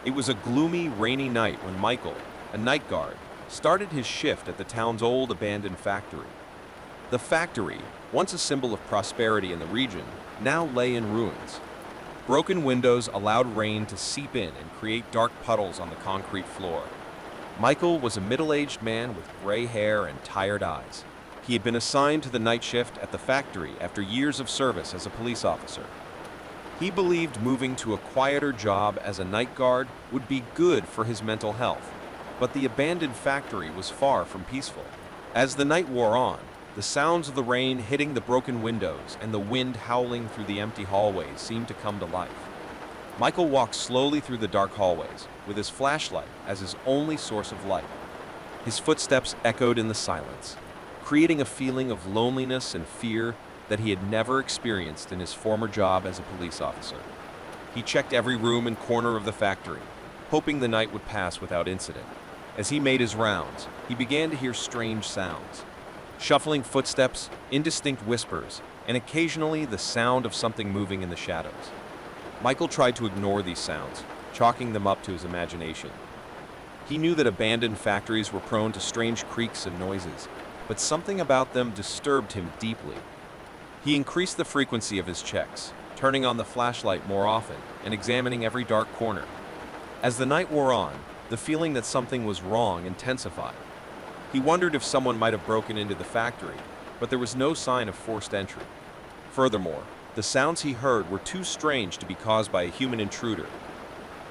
It was a gloomy, rainy night when Michael, a night guard, started his shift at the town's old abandoned factory. The factory, once a symbol of prosperity in the region, now lay in ruins. Broken windows allowed rain to seep in and create dark puddles on the concrete floor. Michael was a middle-aged man with gray hair and tired eyes. He had been assigned to the night shift at the factory after years of service as a police officer. He believed moving to a quieter job as a night guard would be good for his mental health, but the abandoned factory was far from peaceful. As the night wore on, the sounds of the rain hitting the broken windows and the wind howling through the empty hallways seemed to come to life. Michael walked slowly through the dark hallways, with his flashlight as his only source of light. His footsteps echoed in the silence, creating a feeling of loneliness and fear that he had never experienced in his former job as a police officer. He checked every room and corner of the factory, hoping the night would pass without incident. As he made his rounds, he began to hear strange sounds. Shuffling footsteps, indistinct whispers, and occasionally the sound of something moving in the shadows. Michael tried to ignore these sounds, chalking them up to his imagination. He knew that abandoned factories were prone to strange creaks and noises, but something about them disturbed him deeply. He increased the frequency of his checks, turning on the flashlight more often and examining every dark corner. As the night wore on, the feeling that something was wrong intensified. He wondered if someone might have broken into the factory, but there was no sign of forced entry. Furthermore, the sounds he heard were too strange to be caused by a human intruder.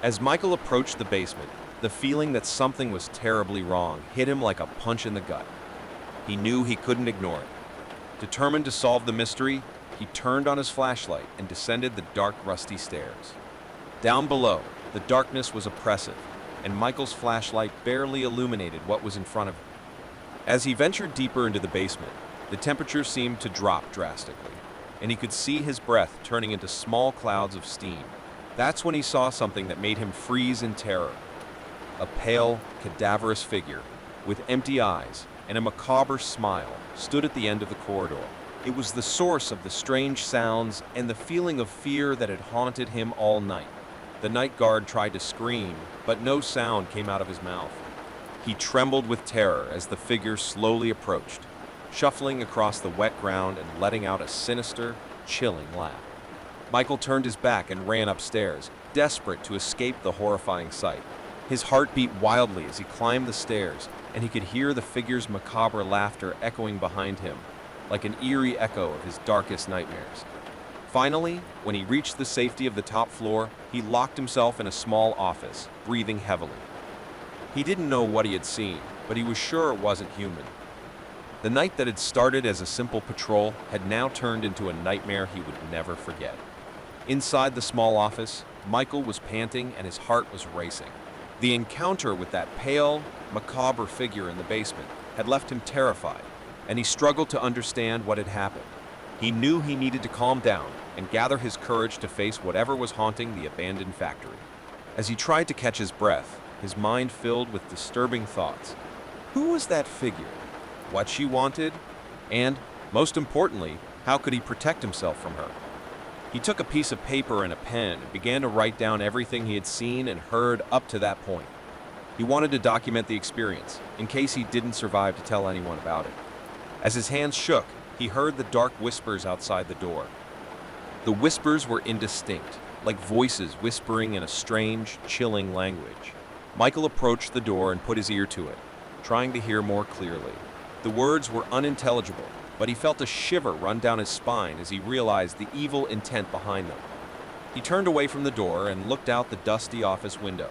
As Michael approached the basement, the feeling that something was terribly wrong hit him like a punch in the gut. He knew he couldn't ignore it. Determined to solve the mystery, he turned on his flashlight and descended the dark, rusty stairs. Down below, the darkness was oppressive, and Michael's flashlight barely illuminated what was in front of him. As he ventured deeper into the basement, the temperature seemed to drop drastically, and he could see his breath turning into small clouds of steam. That's when he saw something that made him freeze in terror. A pale, cadaverous figure, with empty eyes and a macabre smile, stood at the end of the corridor. It was the source of the strange sounds and the feeling of fear that had haunted him all night. The night guard tried to scream, but no sound came out of his mouth. He trembled with terror as the figure slowly approached, shuffling across the wet ground and letting out a sinister, chilling laugh. Michael turned his back and ran upstairs, desperate to escape the horrifying sight. His heart beat wildly as he climbed the stairs, and he could hear the figure's macabre laughter echoing behind him, like an eerie echo of his darkest nightmares. Finally, when he reached the safety of the top floor, he locked himself in a small office, breathing heavily. He didn't know what he had seen, but he was sure it wasn't human. The night that had started as a simple patrol had now turned into a nightmare he would never forget. Inside the small office, Michael was panting and his heart was racing. The encounter with that pale, macabre figure in the basement had left him terrified, and he struggled to understand what had happened. He knew he needed to calm down and gather his courage to face whatever was haunting the abandoned factory. As he tried to catch his breath, his mind filled with disturbing thoughts. Who was that figure? What she wanted? And, most importantly, how could he protect himself from her? He took a piece of paper and a pen and began to write down everything he had seen and heard up to that point. He wanted to document the experience, in case he didn't survive to tell anyone about it. As his hands shook, he heard the dark whispers outside the door. The whispers were indistinct, like voices whispering in a strange, chilling language. Michael approached the door and put his ear to it, trying to hear more clearly. The words were unintelligible, but he felt a shiver run down his spine as he realized the evil intent behind them. He turned away from the door and looked out the dusty office window.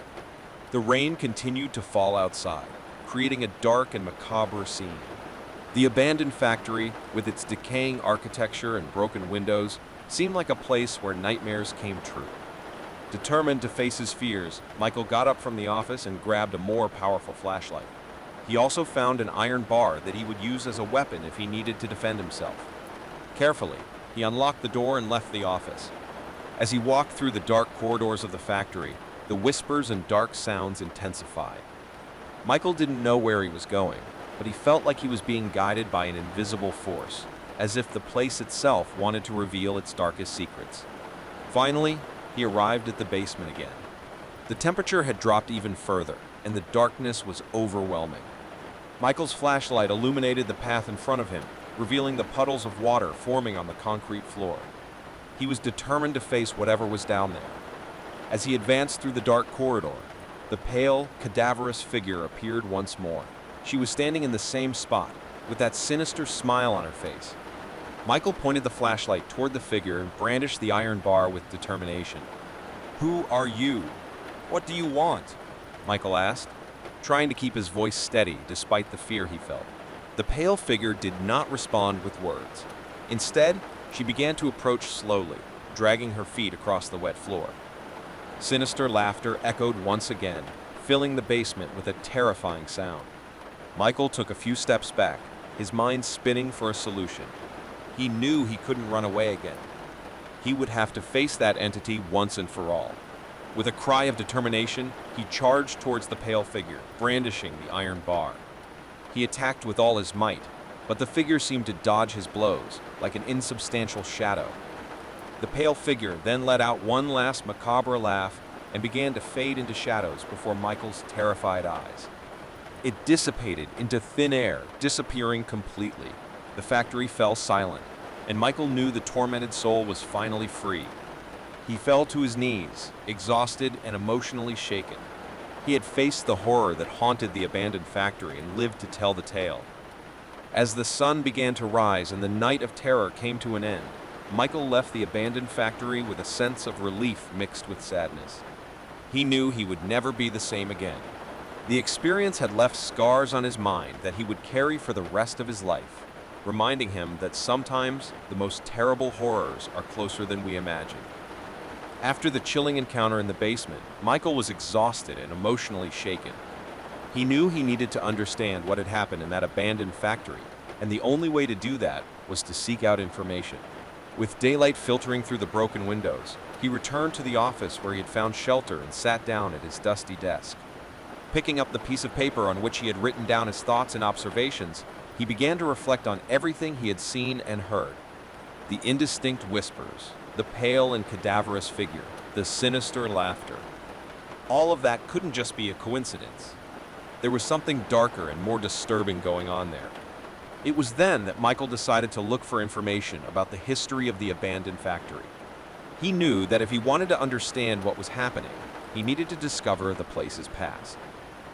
The rain continued to fall outside, creating a dark and macabre scene. The abandoned factory, with its decaying architecture and broken windows, seemed like a place where nightmares came true. Determined to face his fears, Michael got up from the office and grabbed a more powerful flashlight. He also found an iron bar that he would use as a weapon if he needed to defend himself. Carefully, he unlocked the door and left the office. As he walked through the dark corridors of the factory, the whispers and dark sounds intensified. Michael didn't know where he was going, but he felt like he was being guided by an invisible force, as if the place itself wanted to reveal its darkest secrets. Finally, he arrived at the basement again. The The temperature had dropped even further, and the darkness was overwhelming. Michael's flashlight illuminated the path in front of him, revealing the puddles of water forming on the concrete floor. He was determined to face whatever was down there. As he advanced through the dark corridor, the pale, cadaverous figure appeared once more. She was standing in the same spot, with that sinister smile on her face. Michael pointed the flashlight toward the figure and brandished the iron bar with determination. "Who are you? What do you want?" Michael asked, trying to keep his voice steady despite the fear he felt. The pale figure did not respond with words. Instead, she began to approach slowly, dragging her feet across the wet floor. Sinister laughter echoed once again, filling the basement with a terrifying sound. Michael took a few steps back, his mind spinning for a solution. He knew he couldn't run away again. He would have to face that entity once and for all. With a cry of determination, he charged towards the pale figure, brandishing the iron bar. He attacked with all his might, but the figure seemed to dodge his blows, like an insubstantial shadow. The pale figure then let out one last macabre laugh and began to fade into shadows before Michael's terrified eyes. It dissipated into thin air, disappearing completely. The factory fell silent, and Michael knew the tormented soul was finally free. He fell to his knees, exhausted and emotionally shaken. He had faced the horror that haunted the abandoned factory and lived to tell the tale. As the sun began to rise and the night of terror came to an end, Michael left the abandoned factory with a sense of relief mixed with sadness. He knew he would never be the same again. The experience had left scars on his mind that he would carry for the rest of his life, reminding him that sometimes the most terrible horrors are closer than we imagine. After the chilling encounter in the basement, Michael was exhausted and emotionally shaken. He knew he needed to understand what had happened in that abandoned factory, and the only way to do that was to seek out information. With daylight filtering through the broken windows, he returned to the office where he had found shelter and sat down at his dusty desk. Picking up the piece of paper on which he had written down his thoughts and observations, he began to reflect on everything he had seen and heard. The indistinct whispers, the pale and cadaverous figure, the sinister laughter. All of that couldn't just be a coincidence. There was something darker and more disturbing going on there. It was then that Michael decided to look for information about the history of the abandoned factory. He knew that if he wanted to understand what was happening, he needed to discover the place's past.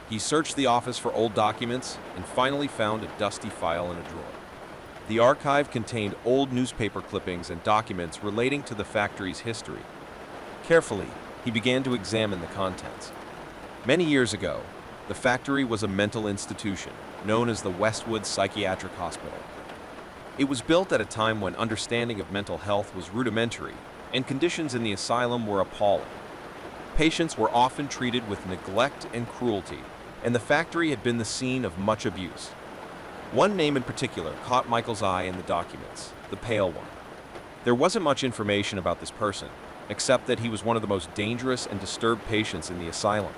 He searched the office for old documents and finally found a dusty file in a drawer. The archive contained old newspaper clippings and documents relating to the factory's history. Carefully, he began to examine the contents. Many years ago, the factory was a mental institution known as the Westwood Psychiatric Hospital. It was built at a time when understanding of mental health was rudimentary and conditions in the asylum were appalling. Patients were often treated with neglect and cruelty, and the factory had been the scene of much abuse. One name in particular caught Michael's eye in the documents, the Pale One. There wasn't much information about this person, except that he was one of the most dangerous and disturbed patients in the asylum.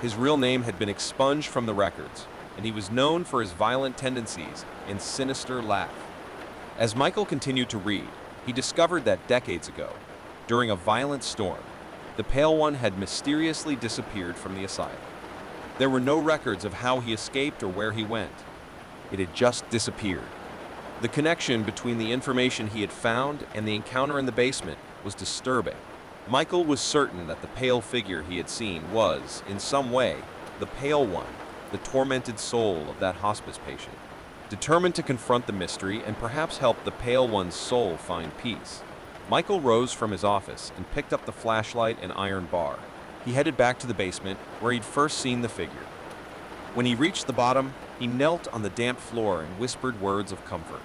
His real name had been expunged from the records, and he was known for his violent tendencies and sinister laugh. As Michael continued to read, he discovered that decades ago, during a violent storm, the Pale One had mysteriously disappeared from the asylum. There were no records of how he escaped or where he went. It had just disappeared. The connection between the information he had found and the encounter in the basement was disturbing. Michael was certain that the pale figure he had seen was, in some way, the Pale One, the tormented soul of that hospice patient. Determined to confront the mystery and perhaps help the Pale One's soul find peace, Michael rose from his office and picked up the flashlight and iron bar. He headed back to the basement where he'd first seen the figure. When he reached the bottom, he knelt on the damp floor and whispered words of comfort.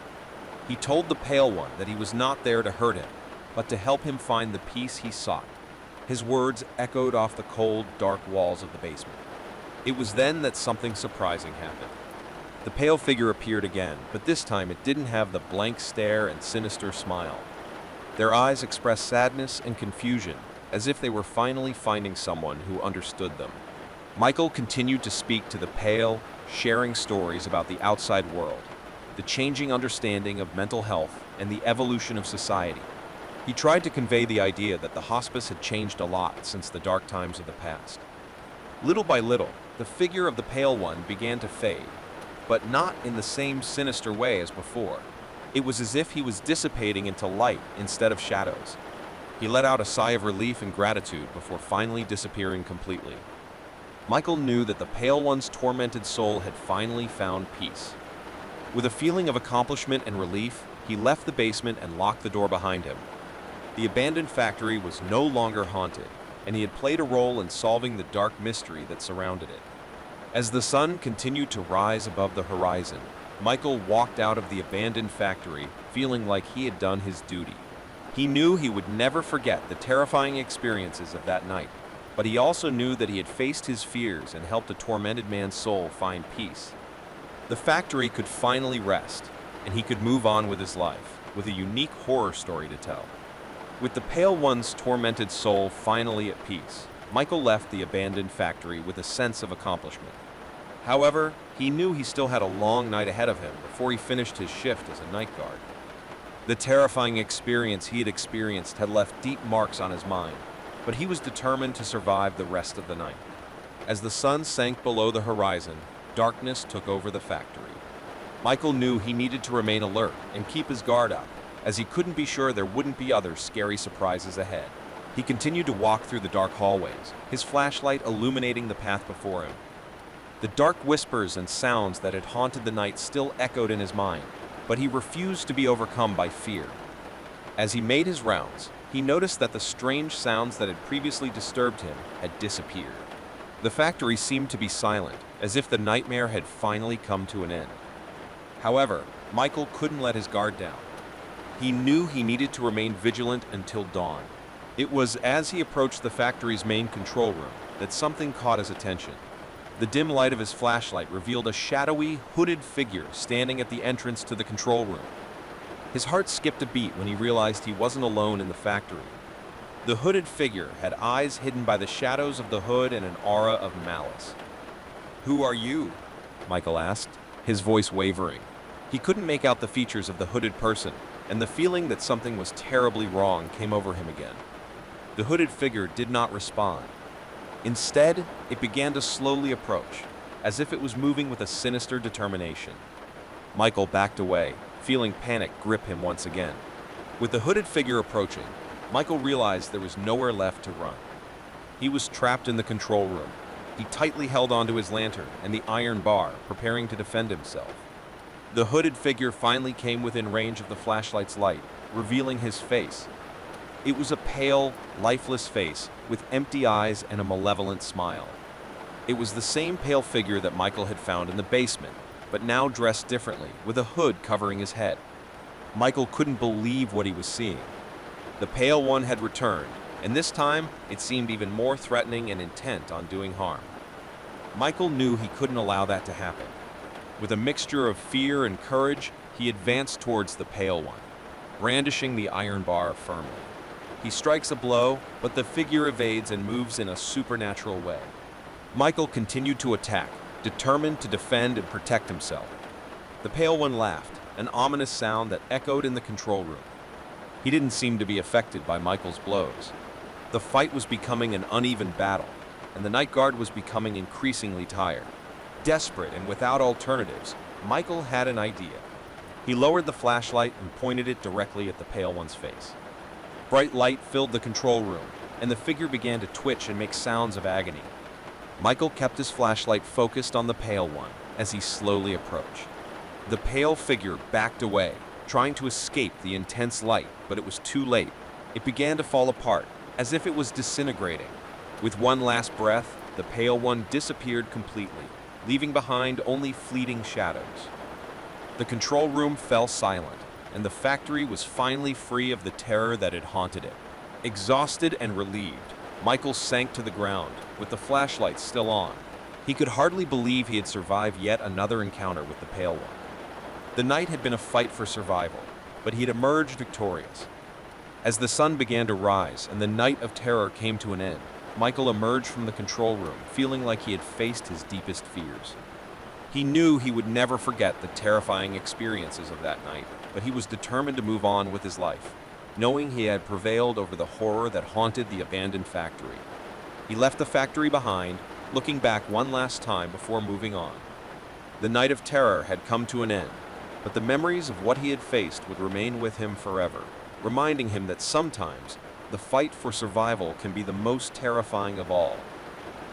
He told the Pale One that he was not there to hurt him, but to help him find the peace he sought. His words echoed off the cold, dark walls of the basement. It was then that something surprising happened. The pale figure appeared again, but this time it didn't have the blank stare and sinister smile. Their eyes expressed sadness and confusion, as if they were finally finding someone who understood them. Michael continued to speak to the Pale, sharing stories about the outside world, the changing understanding of mental health, and the evolution of society. He tried to convey the idea that the hospice had changed a lot since the dark times of the past. Little by little, the figure of the Pale One began to fade, but not in the same sinister way as before. It was as if he was dissipating into light instead of shadows. He let out a sigh of relief and gratitude before finally disappearing completely. Michael knew that the Pale One's tormented soul had finally found peace. With a feeling of accomplishment and relief, he left the basement and locked the door behind him. The abandoned factory was no longer haunted, and he had played a role in solving the dark mystery that surrounded it. As the sun continued to rise above the horizon, Michael walked out of the abandoned factory feeling like he had done his duty. He knew he would never forget the terrifying experiences of that night, but he also knew that he had faced his fears and helped a tormented man's soul find peace. The factory could finally rest, and he could move on with his life, with a unique horror story to tell. With the Pale One's tormented soul finally at peace, Michael left the abandoned factory with a sense of accomplishment. However, he knew he still had a long night ahead of him before he finished his shift as a night guard. The terrifying experience he had experienced had left deep marks on his mind, but he was determined to survive the rest of the night. As the sun sank below the horizon, darkness took over the factory. Michael knew he needed to remain alert and keep his guard up, as he couldn't be sure there wouldn't be other scary surprises ahead. He continued to walk through the dark hallways, his flashlight illuminating the path before him. The dark whispers and sounds that had haunted the night still echoed in his mind, but he refused to be overcome by fear. As he made his rounds, he noticed that the strange sounds that had previously disturbed him had disappeared. The factory seemed to be silent, as if the nightmare had finally come to an end. However, Michael couldn't let his guard down. He knew he needed to remain vigilant until dawn. It was as he approached the factory's main control room that something caught his attention. The dim light of his flashlight revealed a shadowy, hooded figure standing at the entrance to the control room. His heart skipped a beat when he realized he wasn't alone in the factory. The hooded figure had eyes hidden by the shadows of the hood and an aura of malice. "Who are you?" Michael asked, his voice wavering. He couldn't make out the features of the hooded person, and the feeling that something was terribly wrong came over him again. The hooded figure did not respond. Instead, it began to slowly approach, as if it was moving with a sinister determination. Michael backed away, feeling panic grip him once again. With the hooded figure approaching, Michael realized there was nowhere left to run. He was trapped in the control room. He tightly held onto his lantern and the iron bar, preparing to defend himself. The hooded figure finally came within range of the flashlight's light, revealing his face. It was a pale, lifeless face with empty eyes and a malevolent smile. It was the same pale figure that Michael had found in the basement, but now dressed differently, with a hood covering his head. Michael couldn't believe what he was seeing. The Pale One had returned, and this time it seemed even more threatening and intent on doing harm. Michael knew he couldn't allow that to happen. With a mixture of fear and courage, he advanced towards the Pale One, brandishing the iron bar firmly. He strikes a blow, but the figure evades and moves in a supernatural way. Michael continued to attack, determined to defend and protect himself. The Pale One laughed, an ominous sound that echoed in the control room. He didn't seem to be affected by Michael's blows. The fight was becoming an uneven battle, and the night guard was becoming increasingly tired. Desperate and without alternatives, Michael had an idea. He lowered the flashlight and pointed it directly at the Pale One's face. Bright light filled the control room, and the figure began to twitch and make sounds of agony. Michael kept his flashlight focused on the Pale One as he slowly approached. The pale figure backed away, trying to escape the intense light, but it was too late. It began to fall apart, as if it was disintegrating. With one last breath, the Pale One disappeared completely, leaving behind only fleeting shadows. The control room fell silent, and the factory was finally free of the terror that had haunted it. Exhausted and relieved, Michael sank to the ground, with the flashlight still on. He could hardly believe he had survived yet another encounter with the Pale One. The night had been a fight for survival, but he had emerged victorious. As the sun began to rise and the night of terror came to an end, Michael emerged from the control room, feeling like he had faced his deepest fears. He knew he would never forget the terrifying experiences of that night, but he was determined to move on with his life. knowing he had prevailed over the horror that haunted the abandoned factory. He left the factory behind, looking back one last time before moving on. The night of terror had come to an end, but the memories of what he had faced would remain with him forever, reminding him that sometimes the fight for survival can be the most terrifying of all.